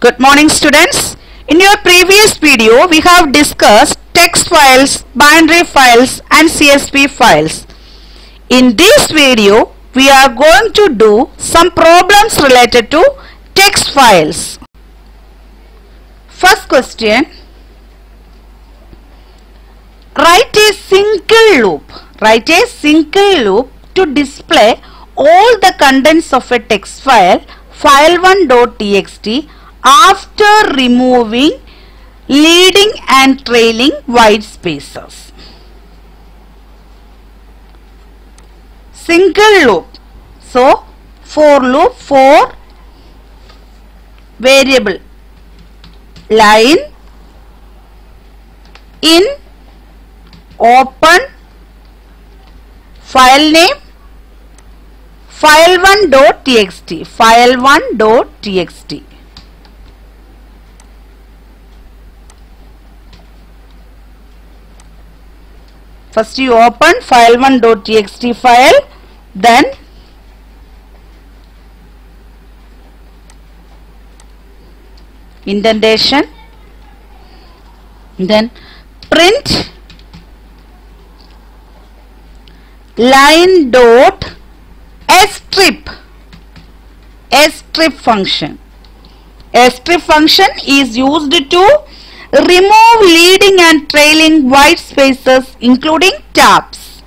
Good morning students. In your previous video we have discussed text files, binary files and CSV files. In this video we are going to do some problems related to text files. First question. Write a single loop. Write a single loop to display all the contents of a text file file1.txt after removing leading and trailing white spaces. Single loop. So, for loop for variable line in open file name file1.txt file1.txt. First you open file1.txt file, then indentation, then print line dot strip function. Strip function is used to remove leading and trailing white spaces including tabs.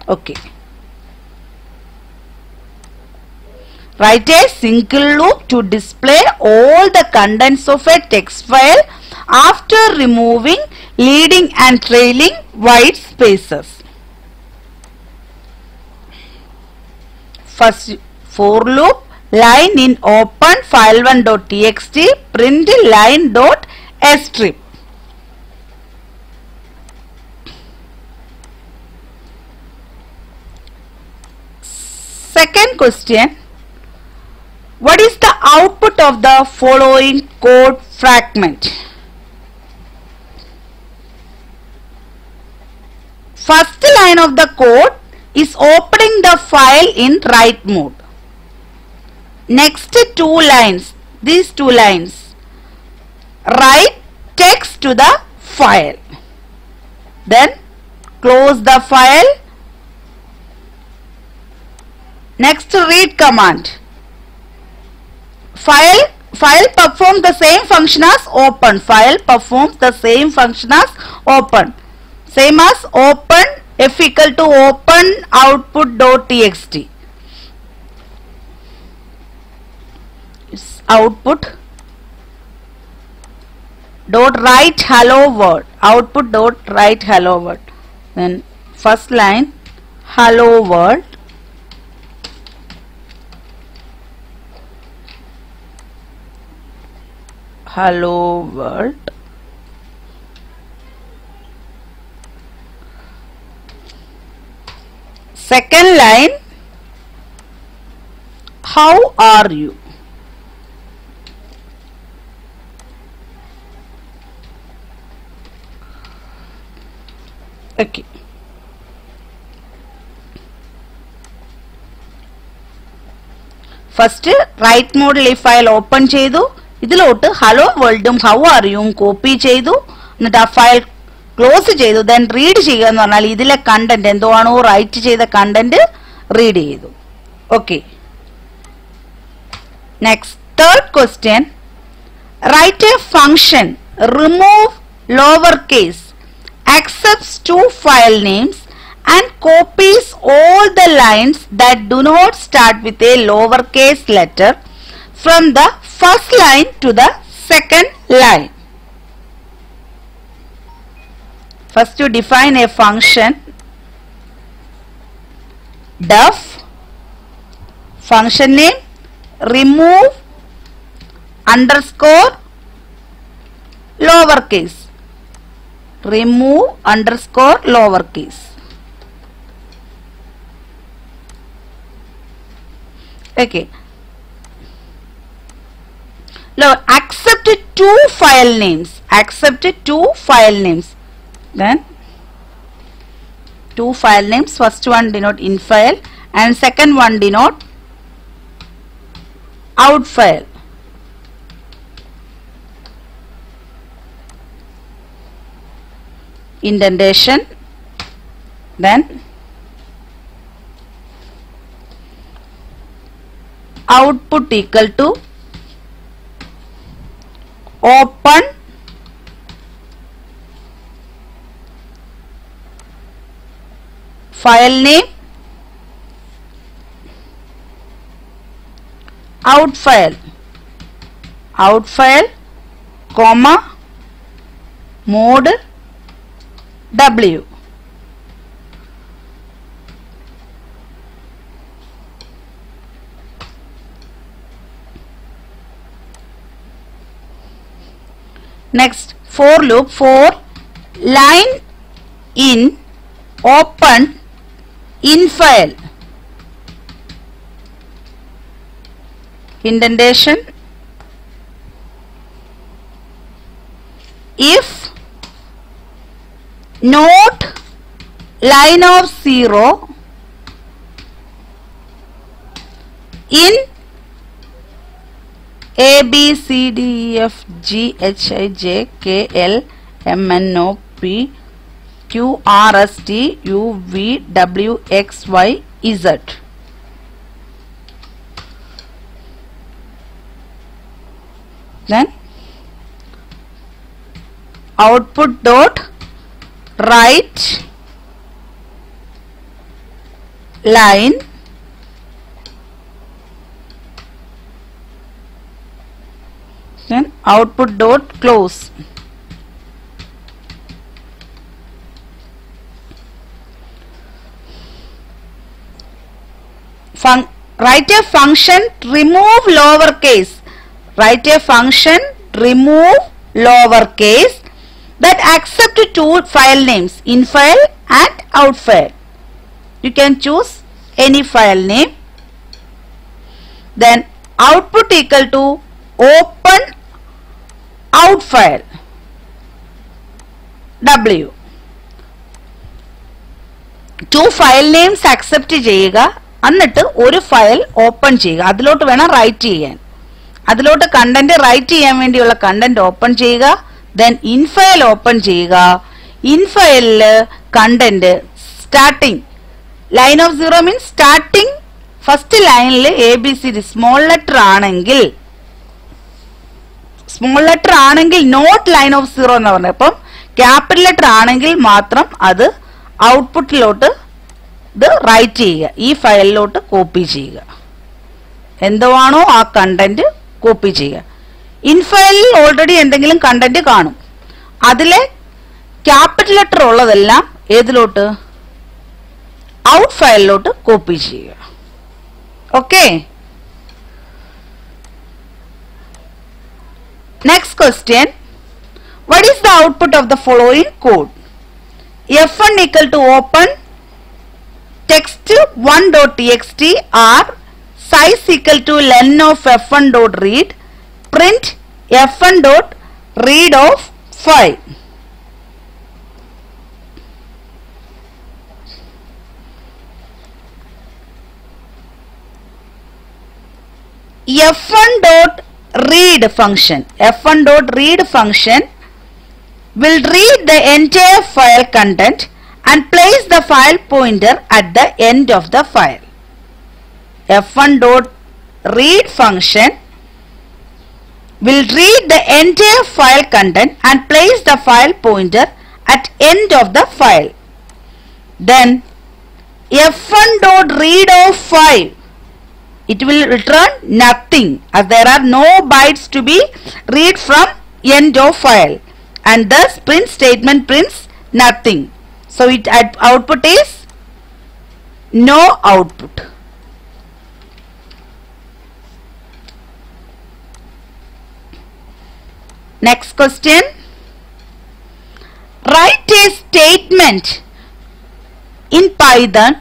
Okay. Write a single loop to display all the contents of a text file after removing leading and trailing white spaces. First for loop line in open file1.txt print line dot strip. Second question. What is the output of the following code fragment? First line of the code is opening the file in write mode. Next two lines, these two lines, write text to the file. Then close the file. Next read command. File performs the same function as open. File performs the same function as open. Same as open f equal to open output.txt. It's output dot write hello world. Output dot write hello world. Then first line hello world. Hello world. Second line, how are you? Okay. First write mode le file open chedu. ഇതിലോട്ട് hello world how are you copy ചെയ്തു എന്നിട്ട് ആ file close ചെയ്തു then read ചെയ്യുക എന്ന് പറഞ്ഞാൽ ഇതിലെ content എന്താണോ റൈറ്റ് ചെയ്ത കണ്ടന്റ് റീഡ് ചെയ്തു. Okay. Next third question. Write a function remove lowercase accepts two file names and copies all the lines that do not start with a lowercase letter from the first line to the second line. First you define a function def function name remove underscore lowercase remove underscore lowercase. Okay. Now accept two file names. Accept two file names. Then two file names. First one denote in file and second one denote out file. indentation, then output equal to open file name, out file, comma, mode W. Next, for loop, for line in open in file, indentation, if not line of 0 in A, B, C, D, E, F, G, H, I, J, K, L, M, N, O, P, Q, R, S, T, U, V, W, X, Y, Z. Then output dot write line then output dot close. Write a function remove lowercase. Write a function remove lowercase that accept two file names, in file and out file. You can choose any file name. Then output equal to open out file W. Two file names accept ചെയ്യുക, എന്നിട്ട് ഒരു file open ചെയ്യുക, അതിലോട്ട് വേണം right ചെയ്യാൻ. അതിലോട്ട് content write ചെയ്യാൻ വേണ്ടിയുള്ള കണ്ടന്റ് ഓപ്പൺ ചെയ്യുക. ദെൻ ഇൻ ഫയൽ ഓപ്പൺ ചെയ്യുക. ഇൻ ഫയലിൽ content starting line of 0 means starting first ലൈനിൽ ABCD സ്മോൾ ലെറ്റർ ആണെങ്കിൽ നോട്ട് ലൈൻ ഓഫ് 0 എന്ന് പറഞ്ഞത്. അപ്പം ക്യാപിറ്റൽ ലെറ്റർ ആണെങ്കിൽ മാത്രം അത് ഔട്ട്പുട്ടിലോട്ട് ഇത് റൈറ്റ് ചെയ്യുക, ഈ ഫയലിലോട്ട് കോപ്പി ചെയ്യുക. എന്തുവാണോ ആ കണ്ടന്റ് കോപ്പി ചെയ്യുക. ഇൻ ഫയലിൽ ഓൾറെഡി എന്തെങ്കിലും കണ്ടന്റ് കാണും, അതിലെ ക്യാപിറ്റൽ ലെറ്റർ ഉള്ളതെല്ലാം ഏതിലോട്ട് ഔട്ട് ഫയലിലോട്ട് കോപ്പി ചെയ്യുക. Okay. Next question, what is the output of the following code? F1 equal to open text1.txt or size equal to len of f1 dot read, print f1 dot read of file. f1 dot read function will read the entire file content and place the file pointer at the end of the file. f1 dot read function will read the entire file content and place the file pointer at end of the file. Then f1 dot read of 5, it will return nothing as there are no bytes to be read from end of file, and thus print statement prints nothing. So it output is no output. Next question, write a statement in Python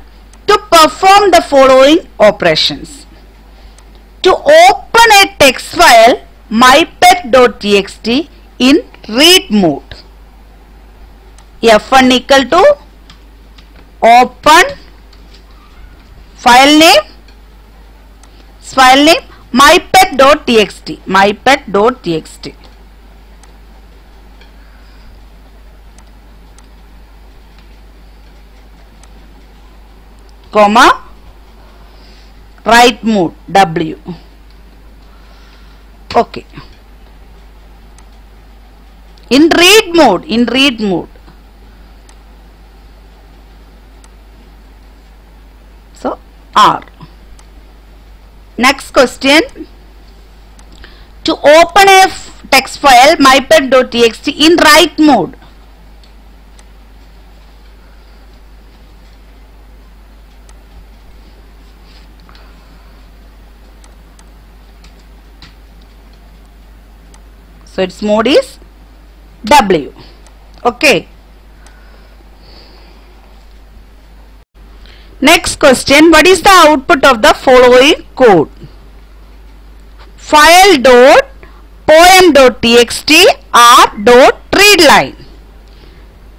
to perform the following operations. To open a text file mypet.txt in read mode, f1 equal to open file name mypet.txt. comma write mode W. Okay. In read mode. So R. Next question. To open a text file mypet.txt in write mode. So its mode is W. Okay. Next question. What is the output of the following code? File dot poem.txt r.readline.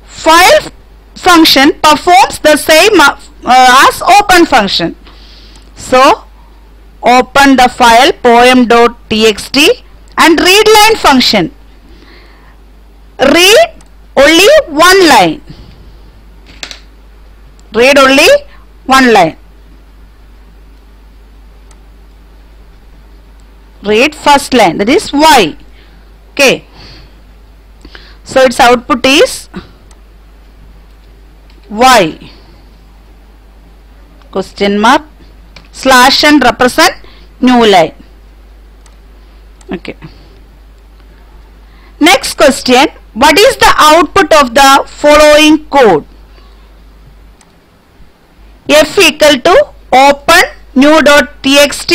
File function performs the same as open function. So open the file poem.txt and readline function. Read only one line. Read only one line. Read first line, that is Y. Okay. So its output is Y. Question mark slash and represent new line. Okay. Next question. What is the output of the following code? F equal to open new.txt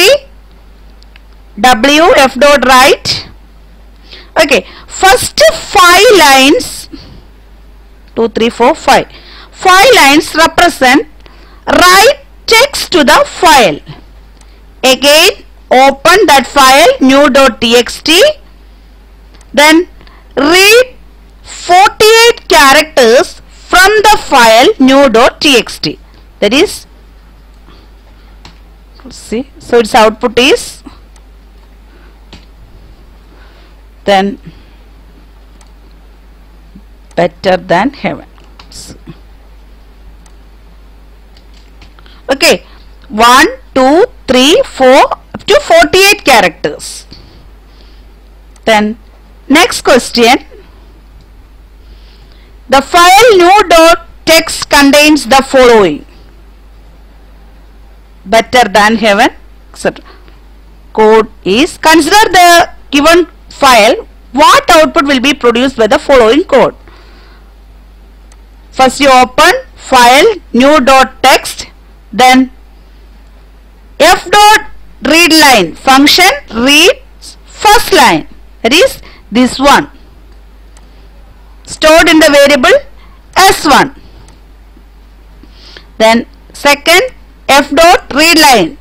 W F dot write. Okay. First 5 lines 2, 3, 4, 5. 5 lines represent write text to the file. Again open that file new.txt. Then read 48 characters from the file new.txt. That is, see, so its output is then better than heaven. Okay, 1, 2, 3, 4 up to 48 characters. Then next question. The file new.txt contains the following: better than heaven, etc. Code is, consider the given file, what output will be produced by the following code. First you open file new.txt, then f.readline function reads first line, that is this one, stored in the variable s1. Then second f.readline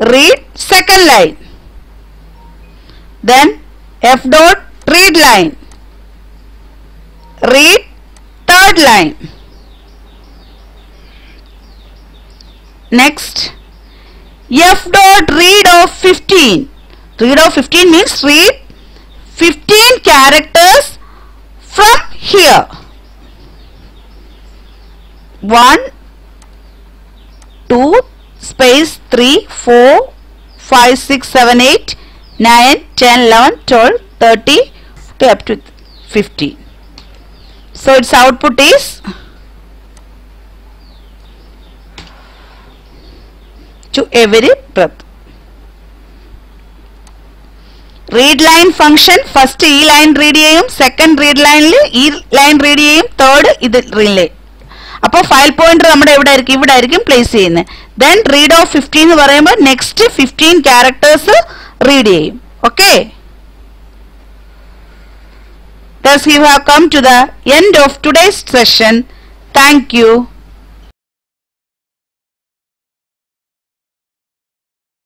read second line. Then f.readline read third line. Next f.read of 15. Read of 15 means read 15 characters from here. 1, 2, space 3, 4, 5, 6, 7, 8, 9, 10, 11, 12, 30 to up to 50. So its output is to every breath. Read line function, first E line read ചെയ്യും, second read line E line read ചെയ്യും, third ഇത് relay. അപ്പോൾ file pointer നമ്മുടെ എവിടെ ആയിരിക്കും? ഇവിടെ ആയിരിക്കും place ചെയ്യുന്നത്. Then read of 15 എന്ന് പറയുമ്പോൾ next 15 characters read ചെയ്യും. Okay. Thus we have come to the end of today's session. Thank you.